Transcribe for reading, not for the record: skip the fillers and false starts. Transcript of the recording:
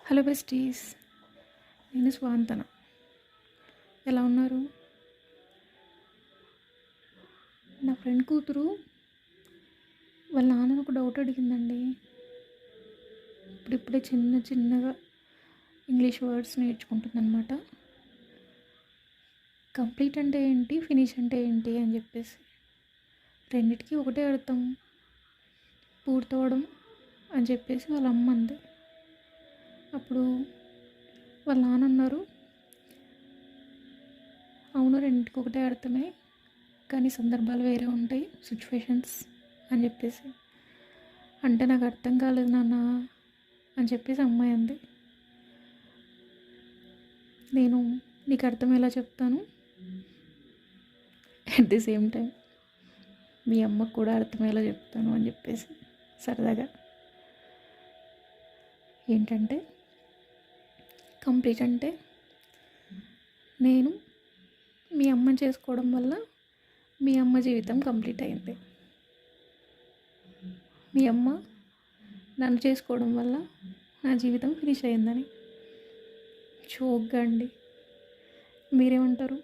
Hello besties, నేను స్వాంతన. ఎలా ఉన్నారు? నా ఫ్రెండ్ కూతురు వాళ్ళ నాన్నను ఒక డౌట్ అడిగిందండి. ఇప్పుడిప్పుడే చిన్నగా ఇంగ్లీష్ వర్డ్స్ నేర్చుకుంటుందన్నమాట. కంప్లీట్ అంటే ఏంటి, ఫినిష్ అంటే ఏంటి అని చెప్పేసి. రెండిటికి ఒకటే అర్థం, పూర్తవడం అని చెప్పేసి వాళ్ళ అమ్మ అంది. అప్పుడు వాళ్ళ నాన్న అన్నారు, అవును రెండింటికి ఒకటే అర్థమే, కానీ సందర్భాలు వేరే ఉంటాయి, సిచ్యువేషన్స్ అని చెప్పేసి. అంటే నాకు అర్థం కాలేదు నాన్న అని చెప్పేసి అమ్మాయి అంది. నేను నీకు అర్థమయ్యేలా చెప్తాను, అట్ ది సేమ్ టైం మీ అమ్మకు కూడా అర్థమయ్యేలా చెప్తాను అని చెప్పేసి సరదాగా. ఏంటంటే కంప్లీట్ అంటే నేను మీ అమ్మని చేసుకోవడం వల్ల మీ అమ్మ జీవితం కంప్లీట్ అయింది. మీ అమ్మ నన్ను చేసుకోవడం వల్ల నా జీవితం ఫినిష్ అయిందని. చోగ్గా అండి, మీరేమంటారు?